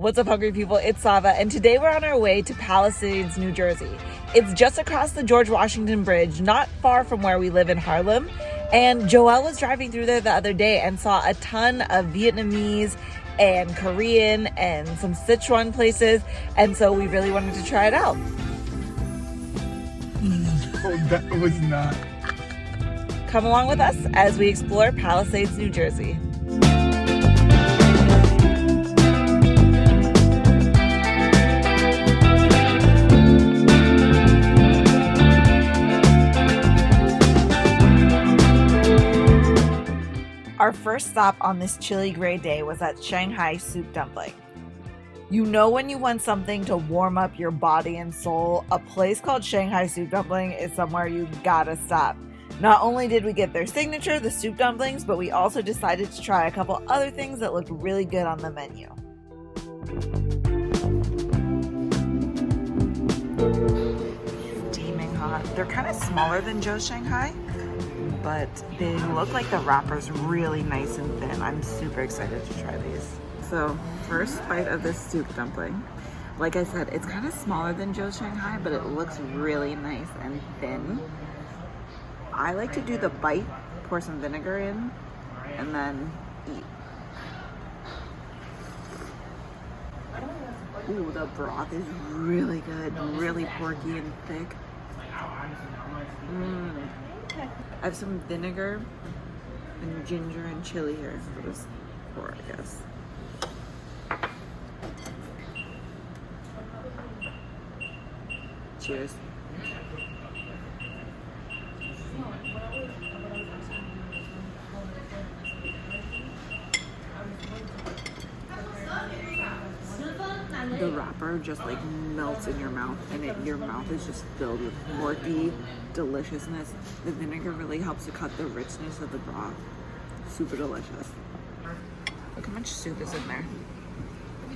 What's up, hungry people? It's Sava, and today we're on our way to Palisades, New Jersey. It's just across the George Washington Bridge, not far from where we live in Harlem. And Joelle was driving through there the other day and saw a ton of Vietnamese and Korean and some Sichuan places, and so we really wanted to try it out. Oh, that was not. Come along with us as we explore Palisades, New Jersey. Our first stop on this chilly gray day was at Shanghai Soup Dumpling. You know when you want something to warm up your body and soul, a place called Shanghai Soup Dumpling is somewhere you gotta stop. Not only did we get their signature, the soup dumplings, but we also decided to try a couple other things that looked really good on the menu. Steaming hot. They're kind of smaller than Joe's Shanghai, but they look like the wrapper's really nice and thin. I'm super excited to try these. So, first bite of this soup dumpling. Like I said, it's kind of smaller than Joe's Shanghai, but it looks really nice and thin. I like to do the bite, pour some vinegar in, and then eat. Ooh, the broth is really good, really porky and thick. I have some vinegar and ginger and chili here. I'll just pour, I guess. Cheers. The wrapper just like melts in your mouth, and your mouth is just filled with porky deliciousness. The vinegar really helps to cut the richness of the broth. Super delicious. Look how much soup is in there.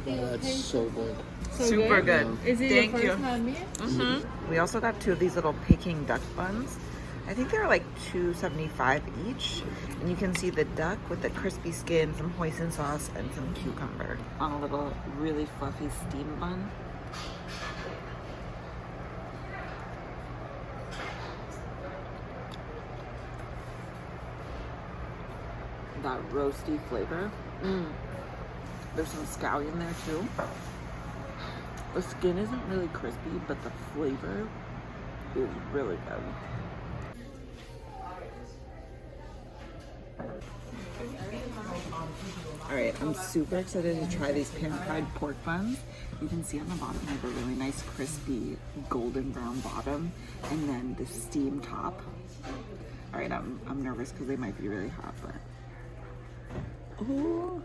Oh, that's so good. Super good. Is it Thank your you. first time here? We also got two of these little Peking duck buns. I think they were like $2.75 each. And you can see the duck with the crispy skin, some hoisin sauce, and some cucumber on a little really fluffy steam bun. That roasty flavor. There's some scallion there too. The skin isn't really crispy, but the flavor is really good. Alright, I'm super excited to try these pan-fried pork buns. You can see on the bottom they have a really nice crispy golden brown bottom and then the steam top. Alright, I'm nervous because they might be really hot, but... Ooh.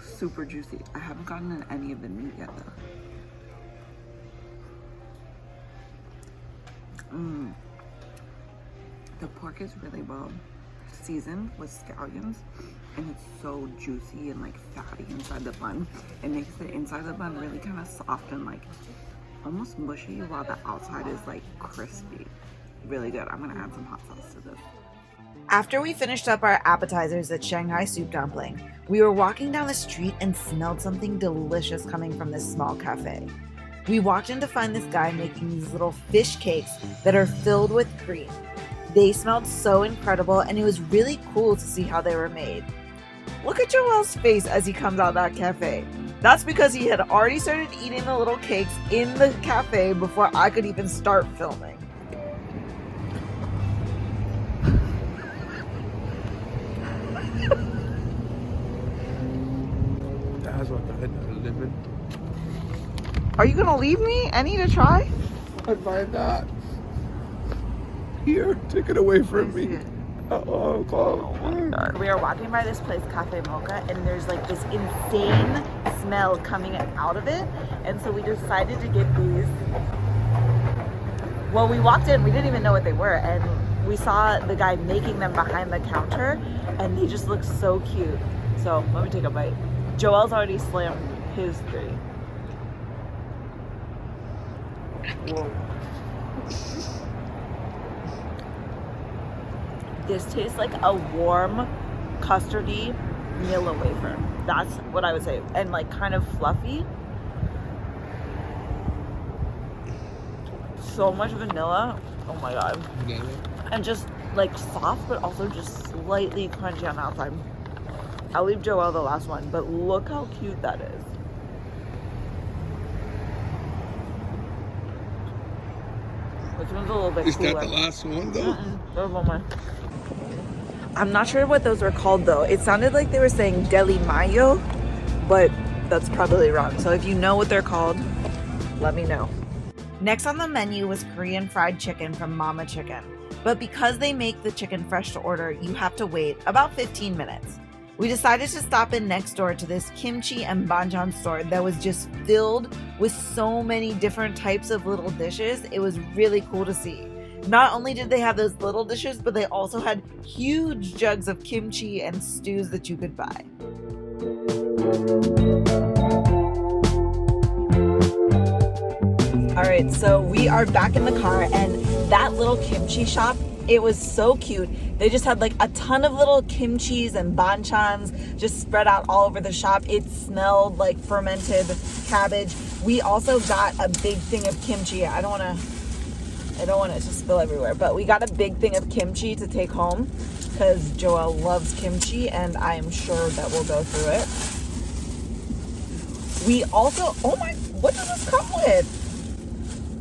Super juicy. I haven't gotten any of the meat yet though. The pork is really well seasoned with scallions, and it's so juicy and like fatty inside the bun. It makes the inside of the bun really kind of soft and like almost mushy, while the outside is like crispy. Really good. I'm gonna add some hot sauce to this. After we finished up our appetizers at Shanghai Soup Dumpling, we were walking down the street and smelled something delicious coming from this small cafe. We walked in to find this guy making these little fish cakes that are filled with cream. They smelled so incredible, and it was really cool to see how they were made. Look at Joel's face as he comes out of that cafe. That's because he had already started eating the little cakes in the cafe before I could even start filming. That's what I had living. Are you gonna leave me? Any to try? Why not? Here, take it away from me. Oh God. We are walking by this place, Cafe Mocha, and there's like this insane smell coming out of it. And so we decided to get these. Well, we walked in, we didn't even know what they were, and we saw the guy making them behind the counter, and they just looked so cute. So let me take a bite. Joel's already slammed his 3. Whoa. This tastes like a warm, custardy vanilla wafer. That's what I would say. And like kind of fluffy. So much vanilla. Oh my god. And just like soft, but also just slightly crunchy on the outside. I'll leave Joelle the last one, but look how cute that is. This one's a little bit cooler. Is that the last one though? There's one more. I'm not sure what those were called though. It sounded like they were saying deli mayo, but that's probably wrong. So if you know what they're called, let me know. Next on the menu was Korean fried chicken from Mama Chicken. But because they make the chicken fresh to order, you have to wait about 15 minutes. We decided to stop in next door to this kimchi and banchan store that was just filled with so many different types of little dishes. It was really cool to see. Not only did they have those little dishes, but they also had huge jugs of kimchi and stews that you could buy. All right, so we are back in the car, and that little kimchi shop, it was so cute. They just had like a ton of little kimchis and banchans just spread out all over the shop. It smelled like fermented cabbage. We also got a big thing of kimchi. I don't want it to spill everywhere, but we got a big thing of kimchi to take home because Joelle loves kimchi, and I am sure that we'll go through it. We also, oh my, what does this come with?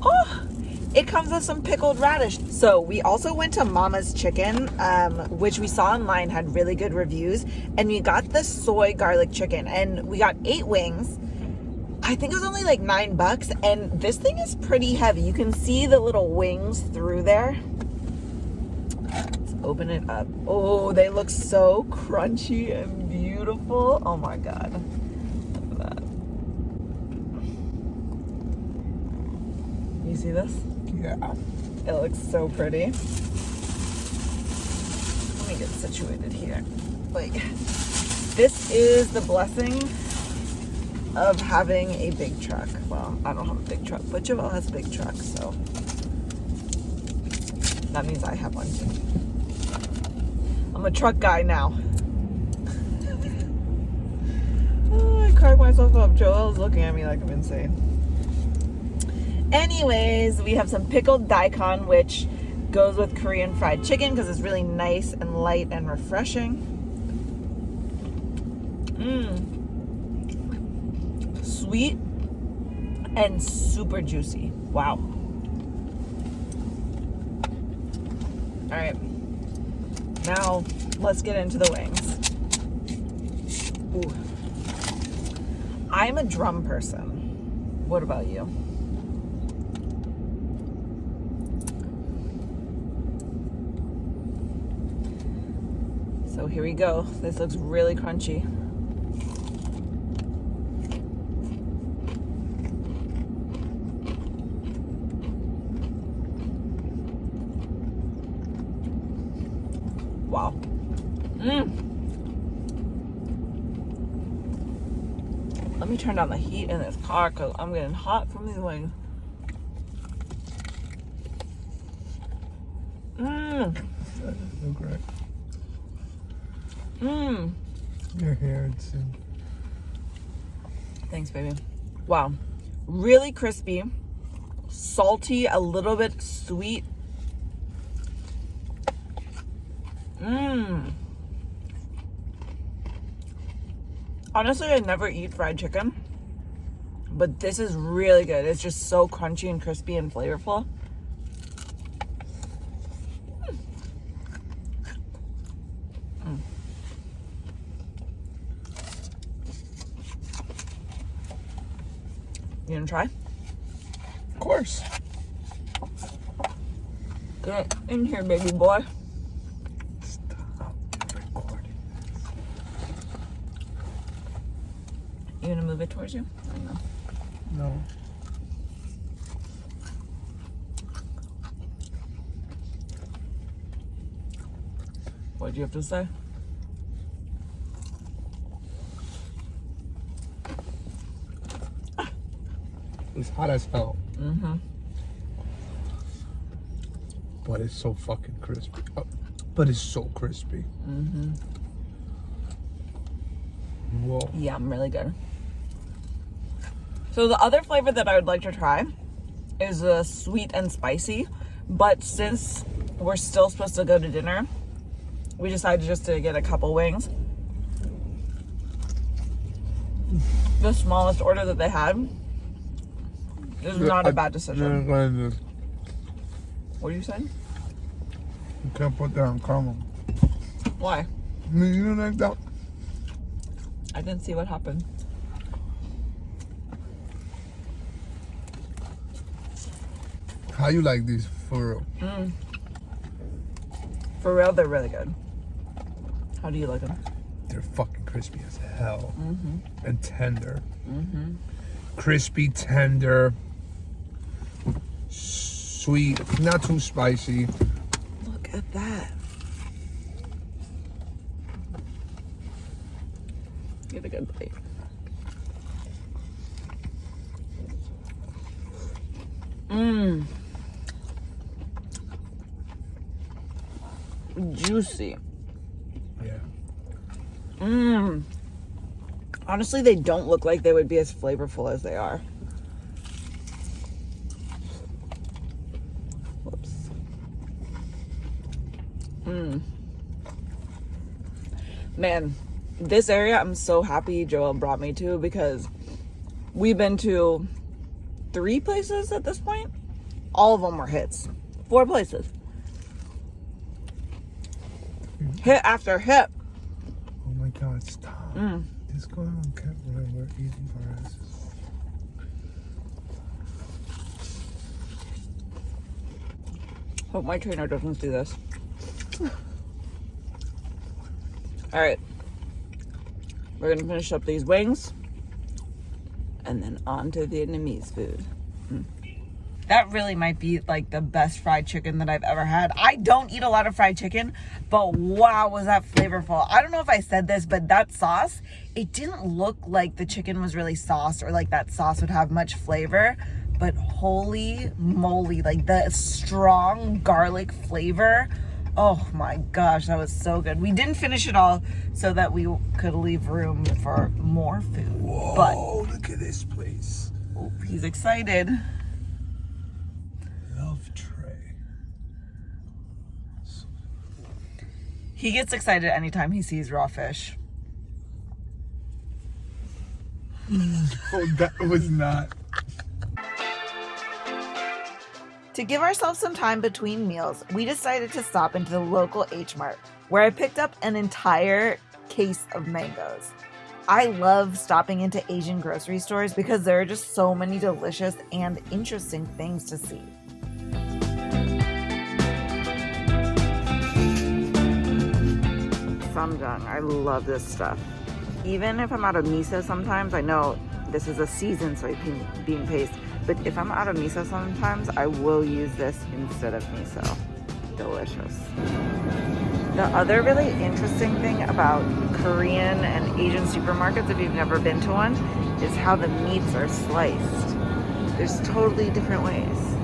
Oh, it comes with some pickled radish. So we also went to Mama's Chicken, which we saw online had really good reviews, and we got the soy garlic chicken, and we got 8 wings. I think it was only like $9, and this thing is pretty heavy. You can see the little wings through there. Let's open it up. Oh, they look so crunchy and beautiful. Oh my god. Look at that. You see this? Yeah. It looks so pretty. Let me get situated here. Like, this is the blessing of having a big truck. Well, I don't have a big truck, but Joelle has a big truck, so that means I have one too. I'm a truck guy now. Oh, I cracked myself up. Joelle's looking at me like I'm insane. Anyways, we have some pickled daikon, which goes with Korean fried chicken because it's really nice and light and refreshing. Sweet and super juicy. Wow. All right. Now, let's get into the wings. Ooh. I'm a drum person. What about you? So here we go. This looks really crunchy. Wow. Let me turn down the heat in this car because I'm getting hot from these wings. That is so great. Your hair, it's Thanks, baby. Wow. Really crispy, salty, a little bit sweet. Honestly, I never eat fried chicken, but this is really good. It's just so crunchy and crispy and flavorful. You gonna try? of course. Get in here, baby boy. Stop recording. You gonna move it towards you? I don't know. No. What do you have to say? It's hot as hell. Mm-hmm. But it's so fucking crispy. Oh. But it's so crispy. Mm-hmm. Whoa. Yum, really good. So the other flavor that I would like to try is the sweet and spicy. But since we're still supposed to go to dinner, we decided just to get a couple wings. The smallest order that they had is not a bad decision. What are you saying? You can't put that on camera. Why? You don't like that? I didn't see what happened. How you like these for real? For real, they're really good. How do you like them? They're fucking crispy as hell. Mm-hmm. And tender. Mm-hmm. Crispy, tender, sweet, not too spicy. Look at that. Get a good bite. Mmm. Juicy. Yeah. Mmm. Honestly, they don't look like they would be as flavorful as they are. Whoops. Mmm. Man, this area I'm so happy Joel brought me to because we've been to 3 places at this point. All of them were hits. 4 places. Hit after hit. Oh my God, stop. This going on cat when we're eating our asses. Hope my trainer doesn't see this. All right. We're gonna finish up these wings and then on to Vietnamese food. That really might be like the best fried chicken that I've ever had. I don't eat a lot of fried chicken, but wow, was that flavorful. I don't know if I said this, but that sauce, it didn't look like the chicken was really sauced or like that sauce would have much flavor, but holy moly, like the strong garlic flavor. Oh my gosh, that was so good. We didn't finish it all so that we could leave room for more food. Whoa, but look at this place. Oh, he's excited. Love tray. He gets excited anytime he sees raw fish. Oh, that was not. To give ourselves some time between meals, we decided to stop into the local H-Mart, where I picked up an entire case of mangoes. I love stopping into Asian grocery stores because there are just so many delicious and interesting things to see. Samjang, I love this stuff. Even if I'm out of miso sometimes, I know this is a seasoned soybean paste, but if I'm out of miso sometimes, I will use this instead of miso. Delicious. The other really interesting thing about Korean and Asian supermarkets, if you've never been to one, is how the meats are sliced. There's totally different ways.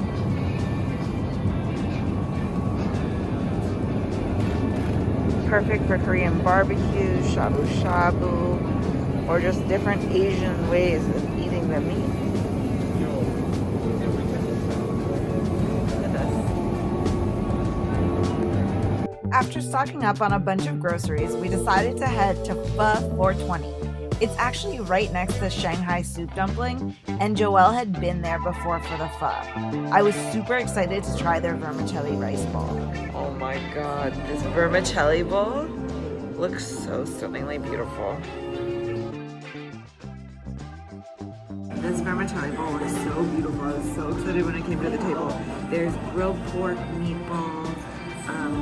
Perfect for Korean barbecue, shabu shabu, or just different Asian ways of eating the meat. After stocking up on a bunch of groceries, we decided to head to Pho 420. It's actually right next to Shanghai Soup Dumpling, and Joelle had been there before for the pho. I was super excited to try their vermicelli rice bowl. Oh my god, this vermicelli bowl looks so stunningly beautiful. This vermicelli bowl is so beautiful. I was so excited when it came to the table. There's grilled pork, meatballs,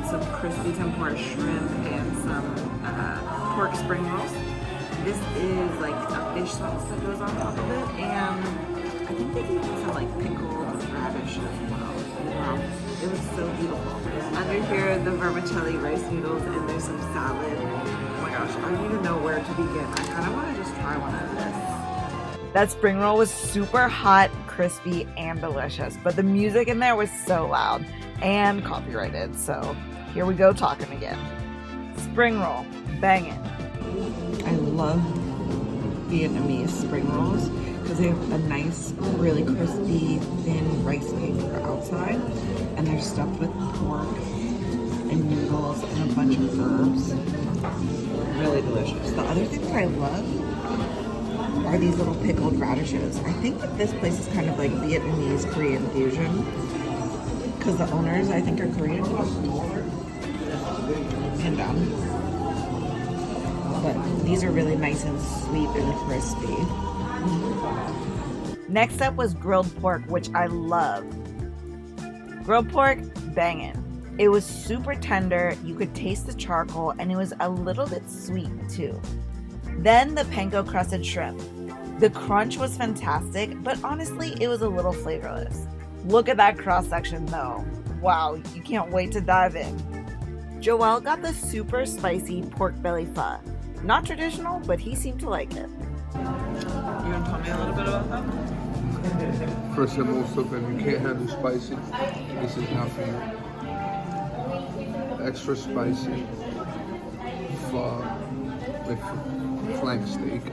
some crispy tempura shrimp, and some pork spring rolls. This is like a fish sauce that goes on top of it, and I think they gave me some like pickled radish as well. Wow, it was so beautiful. Under here, the vermicelli rice noodles, and there's some salad. Oh my gosh, I don't even know where to begin. I kind of want to just try one of this. That spring roll was super hot, crispy, and delicious, but the music in there was so loud and copyrighted, so Here we go talking again. Spring roll, banging. I love Vietnamese spring rolls because they have a nice, really crispy, thin rice paper outside, and they're stuffed with pork and noodles and a bunch of herbs. Really delicious. The other thing that I love are these little pickled radishes. I think that this place is kind of like Vietnamese Korean fusion because the owners, I think, are Korean. And but these are really nice and sweet and crispy. Next up was grilled pork, which I love. Grilled pork, banging. It was super tender, you could taste the charcoal, and it was a little bit sweet too. Then the panko crusted shrimp. The crunch was fantastic, but honestly, it was a little flavorless. Look at that cross section though. Wow, you can't wait to dive in. Joel got the super spicy pork belly pho. Not traditional, but he seemed to like it. You want to tell me a little bit about that? First and most of them, you can't handle spicy. This is not for you. Extra spicy pho with flank steak.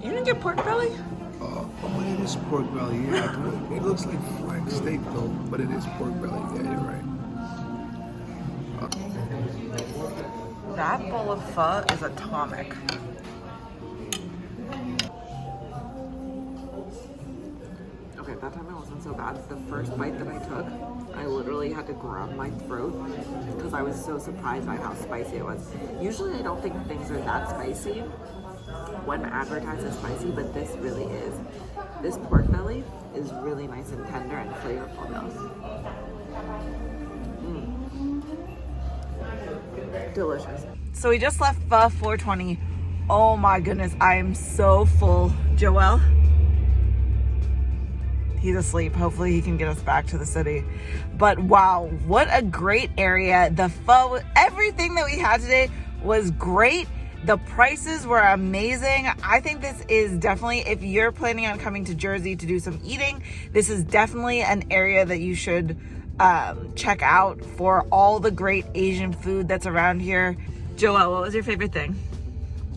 You didn't get pork belly? Oh, it is pork belly, yeah. It looks like flank steak though, but it is pork belly. Yeah, you're right. That bowl of pho is atomic. Okay, that time it wasn't so bad. The first bite that I took, I literally had to grab my throat because I was so surprised by how spicy it was. Usually I don't think things are that spicy when advertised as spicy, but this really is. This pork belly is really nice and tender and flavorful though. Delicious. So we just left pho 420. Oh my goodness, I am so full. Joel? He's asleep. Hopefully he can get us back to the city. But wow, what a great area. The pho, everything that we had today was great. The prices were amazing. I think this is definitely, if you're planning on coming to Jersey to do some eating, this is definitely an area that you should check out for all the great Asian food that's around here. Joel, what was your favorite thing?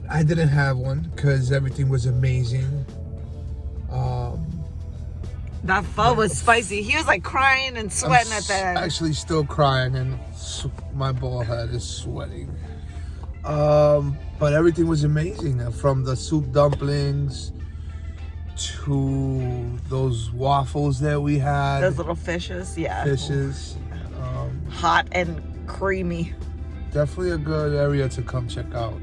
I didn't have one because everything was amazing. That pho was spicy. He was like crying and sweating at the end. Actually still crying and my bald head is sweating. But everything was amazing, from the soup dumplings to those waffles that we had. Those little fishes, yeah. Fishes. Hot and creamy. Definitely a good area to come check out.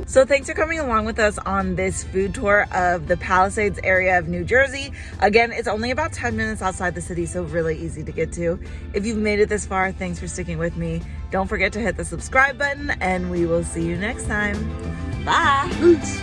So thanks for coming along with us on this food tour of the Palisades area of New Jersey. Again, it's only about 10 minutes outside the city, so really easy to get to. If you've made it this far, thanks for sticking with me. Don't forget to hit the subscribe button, and we will see you next time. Bye! Peace.